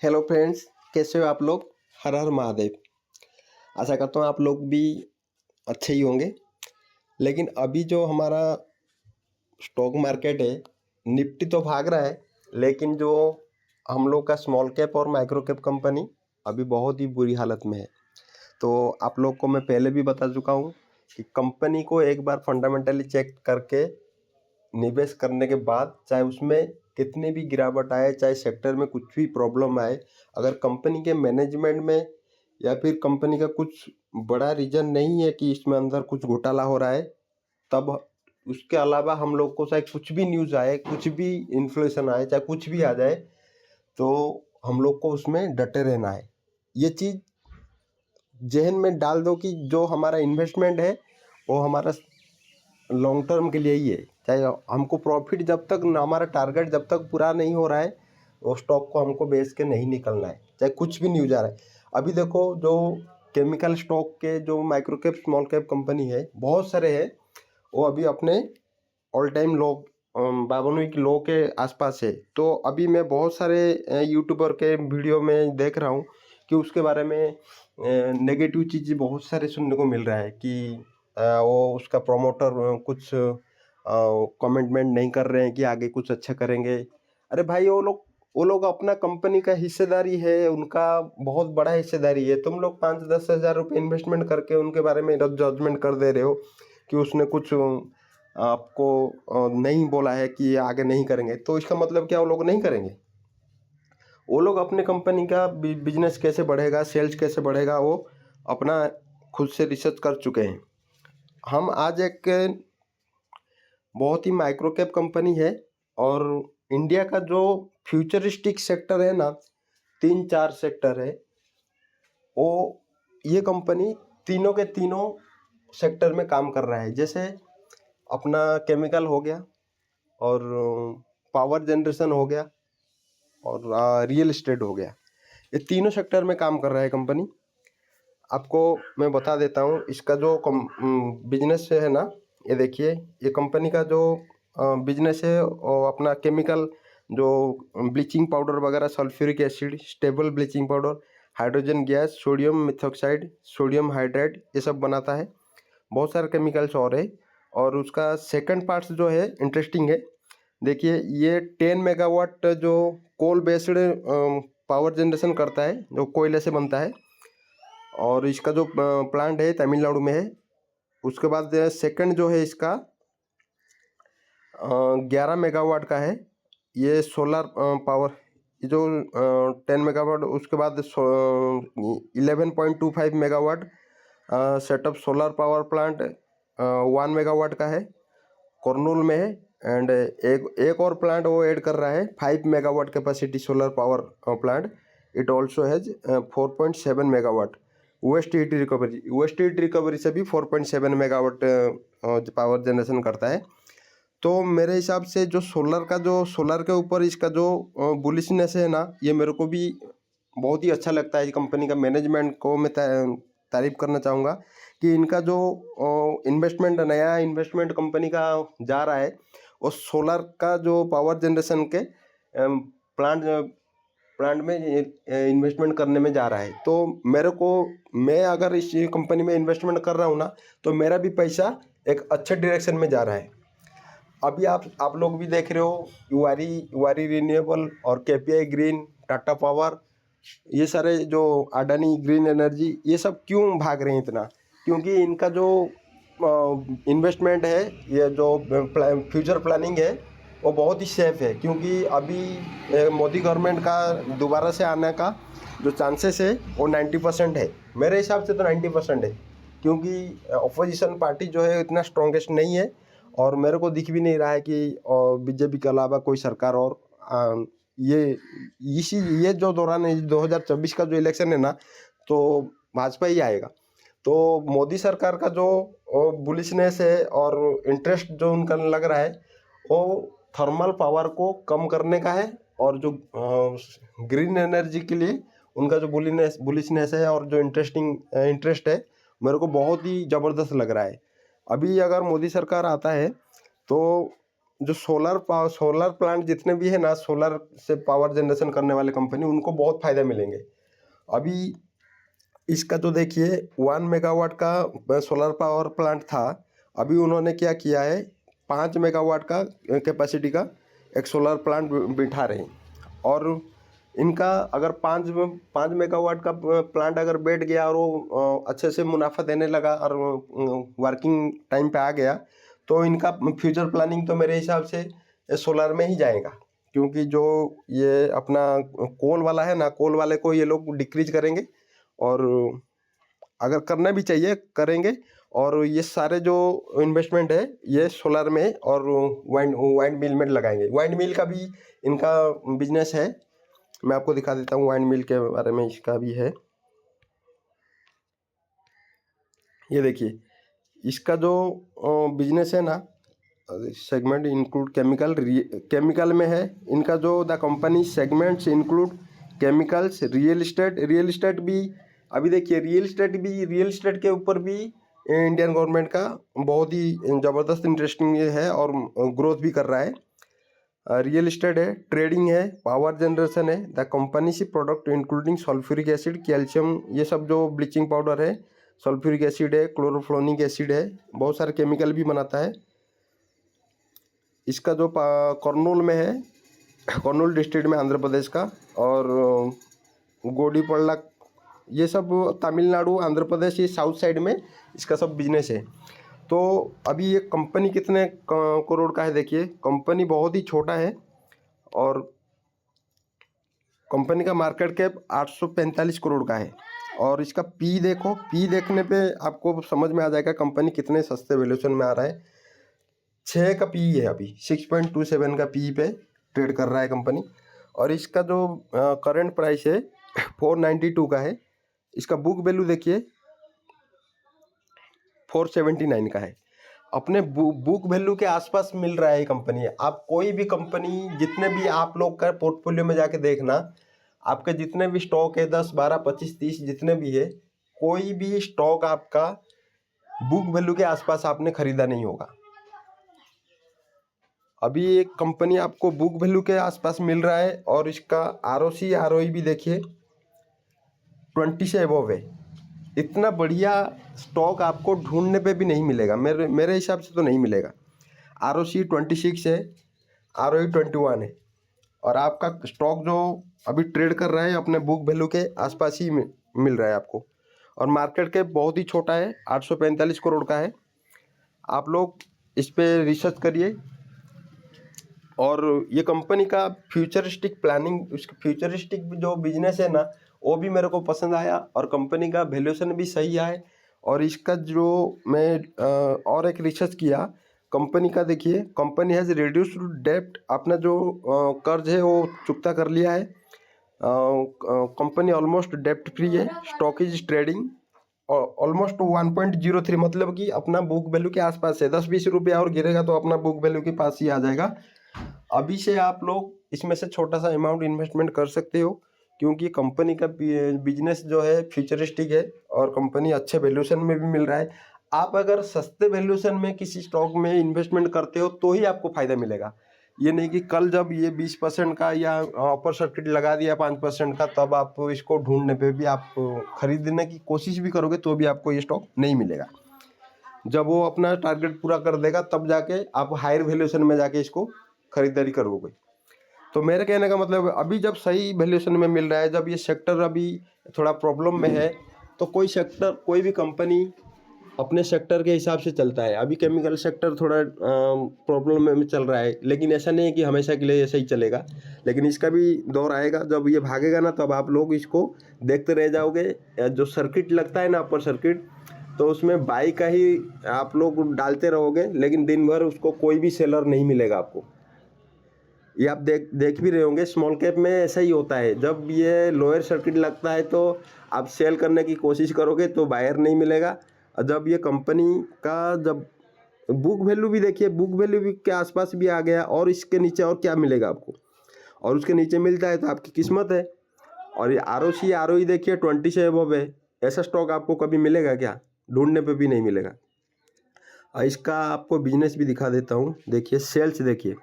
Hello friends, कैसे हो आप लोग। हर हर महादेव। आशा करता हूँ आप लोग भी अच्छे ही होंगे। लेकिन अभी जो हमारा स्टॉक मार्केट है, निफ्टी तो भाग रहा है, लेकिन जो हम लोग का स्मॉल कैप और माइक्रो कैप कंपनी अभी बहुत ही बुरी हालत में है। तो आप लोग को मैं पहले भी बता चुका हूँ कि कंपनी को एक बार फंडामेंटली चेक करके निवेश करने के बाद, चाहे उसमें कितनी भी गिरावट आए, चाहे सेक्टर में कुछ भी प्रॉब्लम आए, अगर कंपनी के मैनेजमेंट में या फिर कंपनी का कुछ बड़ा रीजन नहीं है कि इसमें अंदर कुछ घोटाला हो रहा है, तब उसके अलावा हम लोग को चाहे कुछ भी न्यूज़ आए, कुछ भी इन्फ्लेशन आए, चाहे कुछ भी आ जाए, तो हम लोग को उसमें डटे रहना है। ये चीज़ जहन में डाल दो कि जो हमारा इन्वेस्टमेंट है वो हमारा लॉन्ग टर्म के लिए ही है। चाहे हमको प्रॉफिट जब तक हमारा टारगेट जब तक पूरा नहीं हो रहा है, वो स्टॉक को हमको बेच के नहीं निकलना है, चाहे कुछ भी न्यूज़ आ रहा है। अभी देखो, जो केमिकल स्टॉक के जो micro cap small cap company है, बहुत सारे हैं, वो अभी अपने ऑल टाइम लो 52 लो के आसपास है। तो अभी मैं बहुत सारे यूट्यूबर के वीडियो में देख रहा हूँ कि उसके बारे में नेगेटिव चीज़ें बहुत सारे सुनने को मिल रहा है कि वो उसका प्रमोटर कुछ कमिटमेंट नहीं कर रहे हैं कि आगे कुछ अच्छा करेंगे। अरे भाई, वो लोग अपना कंपनी का हिस्सेदारी है, उनका बहुत बड़ा हिस्सेदारी है। तुम लोग 5-10 हज़ार रुपये इन्वेस्टमेंट करके उनके बारे में जजमेंट कर दे रहे हो कि उसने कुछ आपको नहीं बोला है कि आगे नहीं करेंगे, तो इसका मतलब क्या वो लोग नहीं करेंगे? वो लोग अपने कंपनी का बिजनेस कैसे बढ़ेगा, सेल्स कैसे बढ़ेगा, वो अपना खुद से रिसर्च कर चुके हैं। हम आज एक बहुत ही माइक्रो कैप कंपनी है, और इंडिया का जो फ्यूचरिस्टिक सेक्टर है ना, 3-4 सेक्टर है, वो ये कंपनी तीनों के तीनों सेक्टर में काम कर रहा है। जैसे अपना केमिकल हो गया, और पावर जनरेशन हो गया, और रियल एस्टेट हो गया। ये तीनों सेक्टर में काम कर रहा है कंपनी। आपको मैं बता देता हूँ इसका जो बिजनेस है ना, ये देखिए, ये कंपनी का जो बिजनेस है, और अपना केमिकल जो ब्लीचिंग पाउडर वगैरह, sulphuric acid, stable bleaching powder, hydrogen gas, sodium methoxide, sodium hydrate, ये सब बनाता है। बहुत सारे केमिकल्स और है। और उसका सेकंड पार्ट्स जो है इंटरेस्टिंग है। देखिए, ये 10 मेगावाट जो कोल बेस्ड पावर जनरेशन करता है, जो कोयले से बनता है, और इसका जो प्लांट है तमिलनाडु में है। उसके बाद सेकंड जो है इसका 11 मेगावाट का है, ये सोलर पावर। ये जो 10 मेगावाट, उसके बाद 11.25 megawatt setup solar power plant 1 megawatt का है, कुरनूल में है। एंड एक और प्लांट वो ऐड कर रहा है, 5 megawatt capacity solar power plant. It also has 4.7 megawatt. Waste heat recovery से भी 4.7 मेगावाट पावर जनरेशन करता है। तो मेरे हिसाब से जो सोलर के ऊपर इसका जो बुलिशनेस है ना, ये मेरे को भी बहुत ही अच्छा लगता है। कंपनी का मैनेजमेंट को मैं तारीफ करना चाहूँगा कि इनका जो नया इन्वेस्टमेंट कंपनी का जा रहा है, वो सोलर का जो पावर जनरेशन के प्लांट प्लांट में इन्वेस्टमेंट करने में जा रहा है। तो मैं अगर इस कंपनी में इन्वेस्टमेंट कर रहा हूँ ना, तो मेरा भी पैसा एक अच्छे डायरेक्शन में जा रहा है। अभी आप लोग भी देख रहे हो, युवारी रिन्यूएबल और केपीआई ग्रीन, टाटा पावर, ये सारे जो अडानी ग्रीन एनर्जी, ये सब क्यों भाग रहे हैं इतना? क्योंकि इनका जो इन्वेस्टमेंट है, ये जो फ्यूचर प्लानिंग है, वो बहुत ही सेफ है। क्योंकि अभी मोदी गवर्नमेंट का दोबारा से आने का जो चांसेस है वो 90% है। मेरे हिसाब से तो 90% है, क्योंकि अपोजिशन पार्टी जो है इतना स्ट्रॉन्गेस्ट नहीं है, और मेरे को दिख भी नहीं रहा है कि बीजेपी के अलावा कोई सरकार और ये ये जो दौरान है, 2024 का जो इलेक्शन है ना, तो भाजपा ही आएगा। तो मोदी सरकार का जो बुलिशनेस है और इंटरेस्ट जो उनका लग रहा है, वो थर्मल पावर को कम करने का है, और जो ग्रीन एनर्जी के लिए उनका जो बुलिशनेस है और जो इंटरेस्ट है, मेरे को बहुत ही ज़बरदस्त लग रहा है। अभी अगर मोदी सरकार आता है, तो जो सोलर प्लांट जितने भी है ना, सोलर से पावर जनरेशन करने वाले कंपनी, उनको बहुत फ़ायदा मिलेंगे। अभी इसका तो देखिए 1 मेगावाट का सोलर पावर प्लांट था, अभी उन्होंने क्या किया है, 5 मेगावाट का कैपेसिटी का एक सोलर प्लांट बिठा रहे हैं। और इनका अगर 5 मेगावाट का प्लांट अगर बैठ गया और वो अच्छे से मुनाफा देने लगा और वर्किंग टाइम पे आ गया, तो इनका फ्यूचर प्लानिंग तो मेरे हिसाब से सोलर में ही जाएगा। क्योंकि जो ये अपना कोल वाला है ना, कोल वाले को ये लोग डिक्रीज करेंगे, और अगर करना भी चाहिए करेंगे। और ये सारे जो इन्वेस्टमेंट है ये सोलर में और वाइंड मिल में लगाएंगे। वाइंड मिल का भी इनका बिजनेस है, मैं आपको दिखा देता हूँ वाइंड मिल के बारे में। इसका भी है, ये देखिए इसका जो बिजनेस है ना, सेगमेंट इंक्लूड केमिकल में है इनका। जो the company segments include chemicals, real estate भी। अभी देखिए रियल इस्टेट के ऊपर भी इंडियन गवर्नमेंट का बहुत ही ज़बरदस्त इंटरेस्टिंग है और ग्रोथ भी कर रहा है। रियल इस्टेट है, ट्रेडिंग है, पावर जनरेशन है। The company see product including sulphuric acid, calcium, ये सब जो ब्लीचिंग पाउडर है, सल्फ्यूरिक एसिड है, क्लोरोफ्लोनिक एसिड है, बहुत सारे केमिकल भी बनाता है। इसका जो कर्नूल में है, कर्नूल डिस्ट्रिक्ट में, आंध्र प्रदेश का। और गोडीपल्ला, ये सब तमिलनाडु, आंध्र प्रदेश, ये साउथ साइड में इसका सब बिजनेस है। तो अभी ये कंपनी कितने करोड़ का है देखिए, कंपनी बहुत ही छोटा है और कंपनी का मार्केट कैप 845 करोड़ का है। और इसका पी देखो, पी देखने पे आपको समझ में आ जाएगा कंपनी कितने सस्ते वैल्यूएशन में आ रहा है। 6 का पी है, अभी 6.27 का पी पे ट्रेड कर रहा है कंपनी। और इसका जो करंट प्राइस है 492 का है। इसका बुक वैल्यू देखिए 479 का है। अपने बुक वैल्यू के आसपास मिल रहा है ये कंपनी। आप कोई भी कंपनी, जितने भी आप लोग का पोर्टफोलियो में जाके देखना, आपके जितने भी स्टॉक है 10, 12, 25, 30 जितने भी है, कोई भी स्टॉक आपका बुक वैल्यू के आसपास आपने खरीदा नहीं होगा। अभी एक कंपनी आपको बुक वैल्यू के आसपास मिल रहा है और इसका आरओसी आरओई भी देखिए 20 से अबव है। इतना बढ़िया स्टॉक आपको ढूंढने पे भी नहीं मिलेगा, मेरे हिसाब से तो नहीं मिलेगा। आरओसी 26 है, आरओई 21 है, और आपका स्टॉक जो अभी ट्रेड कर रहा है अपने बुक वैल्यू के आसपास ही मिल रहा है आपको। और मार्केट कैप बहुत ही छोटा है, 845 करोड़ का है। आप लोग इस पर रिसर्च करिए। और ये कंपनी का फ्यूचरिस्टिक प्लानिंग, उसका फ्यूचरिस्टिक जो बिजनेस है ना, वो भी मेरे को पसंद आया और कंपनी का वैल्यूएशन भी सही है। और इसका जो मैं और एक रिसर्च किया कंपनी का, देखिए कंपनी हैज़ रिड्यूस्ड डेप्ट, अपना जो कर्ज है वो चुकता कर लिया है। कंपनी ऑलमोस्ट डेप्ट फ्री है। स्टॉक इज ट्रेडिंग ऑलमोस्ट 1.03, मतलब कि अपना बुक वैल्यू के आसपास है। 10-20 रुपया और गिरेगा तो अपना बुक वैल्यू के पास ही आ जाएगा। अभी से आप लोग इसमें से छोटा सा अमाउंट इन्वेस्टमेंट कर सकते हो, क्योंकि कंपनी का बिजनेस जो है फ्यूचरिस्टिक है और कंपनी अच्छे वैल्यूएशन में भी मिल रहा है। आप अगर सस्ते वैल्यूएशन में किसी स्टॉक में इन्वेस्टमेंट करते हो तो ही आपको फ़ायदा मिलेगा। ये नहीं कि कल जब ये 20% का या अपर सर्किट लगा दिया 5% का, तब आप इसको ढूंढने पे भी, आप खरीदने की कोशिश भी करोगे तो भी आपको ये स्टॉक नहीं मिलेगा। जब वो अपना टारगेट पूरा कर देगा तब जाके आप हायर वैल्यूएशन में जाके इसको खरीदारी करोगे। तो मेरे कहने का मतलब, अभी जब सही वैल्यूएशन में मिल रहा है, जब ये सेक्टर अभी थोड़ा प्रॉब्लम में है, तो कोई सेक्टर, कोई भी कंपनी अपने सेक्टर के हिसाब से चलता है। अभी केमिकल सेक्टर थोड़ा प्रॉब्लम में चल रहा है, लेकिन ऐसा नहीं है कि हमेशा के लिए ऐसा ही चलेगा। लेकिन इसका भी दौर आएगा, जब ये भागेगा ना तब आप लोग इसको देखते रह जाओगे। जो सर्किट लगता है ना, अपर सर्किट, तो उसमें बाई का ही आप लोग डालते रहोगे, लेकिन दिन भर उसको कोई भी सेलर नहीं मिलेगा आपको। ये आप देख भी रहे होंगे, स्मॉल कैप में ऐसा ही होता है। जब ये लोअर सर्किट लगता है तो आप सेल करने की कोशिश करोगे तो बायर नहीं मिलेगा। और जब ये कंपनी का जब बुक वैल्यू भी देखिए, बुक वैल्यू भी के आसपास भी आ गया, और इसके नीचे और क्या मिलेगा आपको, और उसके नीचे मिलता है तो आपकी किस्मत है। और ये आरओसी आरओई देखिए 20 से अबव है। ऐसा स्टॉक आपको कभी मिलेगा क्या? ढूंढने पे भी नहीं मिलेगा। इसका आपको बिजनेस भी दिखा देता हूँ। देखिए सेल्स, देखिए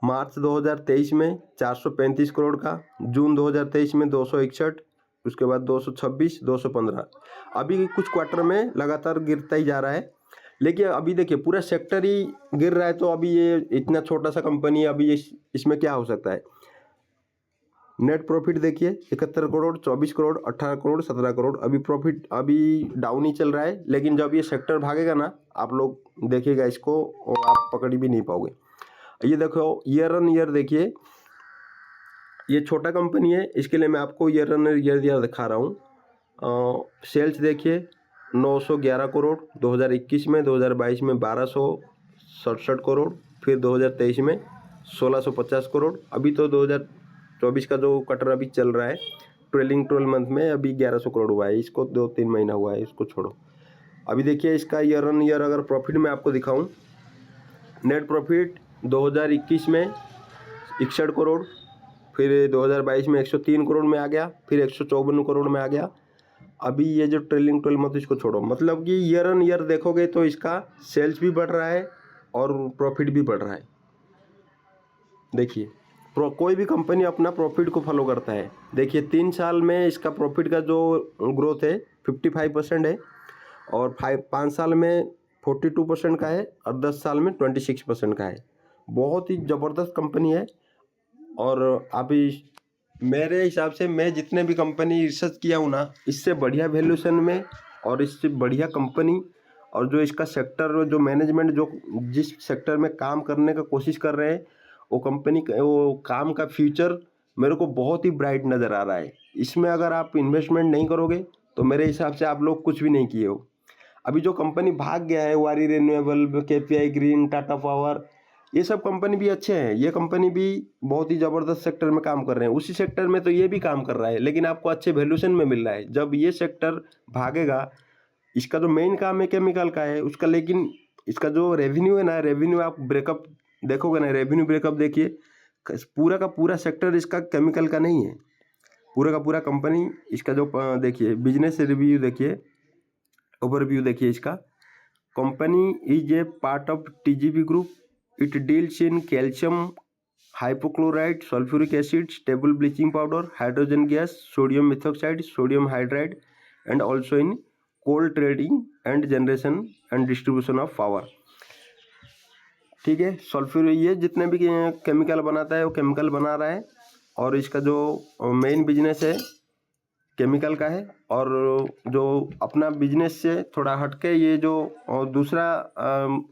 मार्च 2023 में 435 करोड़ का, जून 2023 में 261, उसके बाद 226, 215। अभी कुछ क्वार्टर में लगातार गिरता ही जा रहा है। लेकिन अभी देखिए पूरा सेक्टर ही गिर रहा है, तो अभी ये इतना छोटा सा कंपनी है, अभी इसमें क्या हो सकता है। नेट प्रॉफिट देखिए 71 करोड़, 24 करोड़, 18 करोड़, 17 करोड़। अभी प्रॉफिट अभी डाउन ही चल रहा है, लेकिन जब ये सेक्टर भागेगा ना, आप लोग देखिएगा इसको और आप पकड़ भी नहीं पाओगे। ये देखो ईयर ऑन ईयर, देखिए ये छोटा कंपनी है, इसके लिए मैं आपको ईयर ऑन ईयर दिखा रहा हूँ। सेल्स देखिए 911 करोड़ 2021 में, 2022 में 1267 करोड़, फिर 2023 में 1650 करोड़। अभी तो 2024 का जो क्वार्टर अभी चल रहा है, ट्रेलिंग 12 मंथ में अभी 1100 करोड़ हुआ है। इसको 2-3 महीना हुआ है, इसको छोड़ो। अभी देखिए इसका ईयर ऑन ईयर अगर प्रॉफिट में आपको दिखाऊं, नेट प्रॉफिट 2021 में 61 करोड़, फिर 2022 में 103 करोड़ में आ गया, फिर 154 करोड़ में आ गया। अभी ये जो ट्रेलिंग 12 मंथ, इसको छोड़ो। मतलब कि ईयर ऑन ईयर देखोगे तो इसका सेल्स भी बढ़ रहा है और प्रॉफिट भी बढ़ रहा है। देखिए कोई भी कंपनी अपना प्रॉफिट को फॉलो करता है। देखिए 3 साल में इसका प्रॉफिट का जो ग्रोथ है 55% है, और 5 साल में 42% का है, और 10 साल में 26% का है। बहुत ही ज़बरदस्त कंपनी है। और अभी मेरे हिसाब से मैं जितने भी कंपनी रिसर्च किया हूँ ना, इससे बढ़िया वैल्यूएशन में और इससे बढ़िया कंपनी, और जो इसका सेक्टर, जो मैनेजमेंट जो जिस सेक्टर में काम करने का कोशिश कर रहे हैं, वो कंपनी वो काम का फ्यूचर मेरे को बहुत ही ब्राइट नज़र आ रहा है। इसमें अगर आप इन्वेस्टमेंट नहीं करोगे तो मेरे हिसाब से आप लोग कुछ भी नहीं किए हो। अभी जो कंपनी भाग गया है, वारी renewable, KPI green, Tata power, ये सब कंपनी भी अच्छे हैं। ये कंपनी भी बहुत ही ज़बरदस्त सेक्टर में काम कर रहे हैं। उसी सेक्टर में तो ये भी काम कर रहा है, लेकिन आपको अच्छे वैल्यूएशन में मिल रहा है। जब ये सेक्टर भागेगा, इसका जो मेन काम है केमिकल का है उसका, लेकिन इसका जो रेवेन्यू है ना, रेवेन्यू आप ब्रेकअप देखोगे ना, रेवेन्यू ब्रेकअप देखिए, पूरा का पूरा सेक्टर इसका केमिकल का नहीं है। पूरा का पूरा कंपनी इसका जो देखिए बिजनेस रिव्यू देखिए, ओवरव्यू देखिए इसका। Company is a part of TGV group. It deals in calcium hypochlorite, sulfuric acid, stable bleaching powder, hydrogen gas, sodium methoxide, sodium hydride, and also in coal trading and generation and distribution of power। ठीक है, sulphur ये जितने भी chemical बनाता है वो chemical बना रहा है, और इसका जो मेन बिजनेस है केमिकल का है। और जो अपना बिजनेस से थोड़ा हटके ये जो दूसरा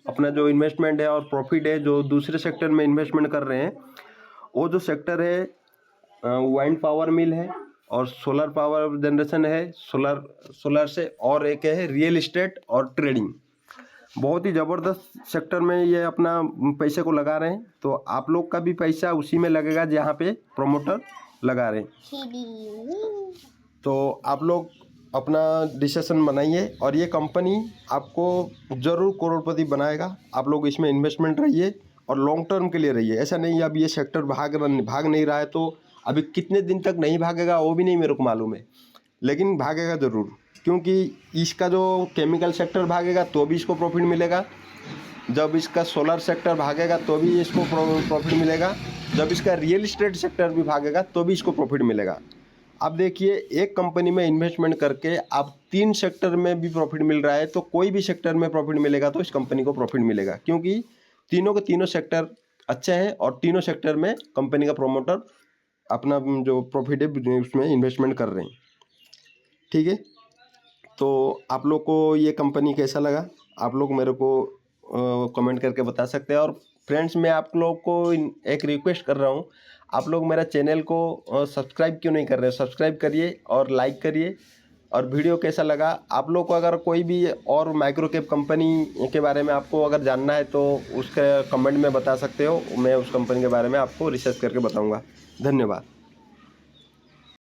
अपना जो इन्वेस्टमेंट है और प्रॉफिट है जो दूसरे सेक्टर में इन्वेस्टमेंट कर रहे हैं, वो जो सेक्टर है वाइंड पावर मिल है, और सोलर पावर जनरेशन है, सोलर से, और एक है रियल इस्टेट और ट्रेडिंग। बहुत ही ज़बरदस्त सेक्टर में ये अपना पैसे को लगा रहे हैं। तो आप लोग का भी पैसा उसी में लगेगा जहाँ पे प्रमोटर लगा रहे हैं। तो आप लोग अपना डिसीजन बनाइए, और ये कंपनी आपको ज़रूर करोड़पति बनाएगा। आप लोग इसमें इन्वेस्टमेंट रहिए और लॉन्ग टर्म के लिए रहिए। ऐसा नहीं अब ये सेक्टर भाग नहीं रहा है तो अभी कितने दिन तक नहीं भागेगा वो भी नहीं मेरे को मालूम है, लेकिन भागेगा ज़रूर। क्योंकि इसका जो केमिकल सेक्टर भागेगा तो भी इसको प्रॉफिट मिलेगा, जब इसका सोलर सेक्टर भागेगा तो भी इसको प्रॉफिट मिलेगा, जब इसका रियल इस्टेट सेक्टर भी भागेगा तो भी इसको प्रॉफिट मिलेगा। अब देखिए एक कंपनी में इन्वेस्टमेंट करके आप 3 सेक्टर में भी प्रॉफिट मिल रहा है, तो कोई भी सेक्टर में प्रॉफिट मिलेगा तो इस कंपनी को प्रॉफिट मिलेगा, क्योंकि तीनों के तीनों सेक्टर अच्छे हैं और तीनों सेक्टर में कंपनी का प्रोमोटर अपना जो प्रॉफिट है उसमें इन्वेस्टमेंट कर रहे हैं। ठीक है, तो आप लोग को ये कंपनी कैसा लगा आप लोग मेरे को कमेंट करके बता सकते हैं। और फ्रेंड्स, मैं आप लोग को एक रिक्वेस्ट कर रहा हूँ, आप लोग मेरा चैनल को सब्सक्राइब क्यों नहीं कर रहे? सब्सक्राइब करिए और लाइक करिए। और वीडियो कैसा लगा आप लोग को, अगर कोई भी और माइक्रो कैप कंपनी के बारे में आपको अगर जानना है तो उसके कमेंट में बता सकते हो, मैं उस कंपनी के बारे में आपको रिसर्च करके बताऊँगा। धन्यवाद।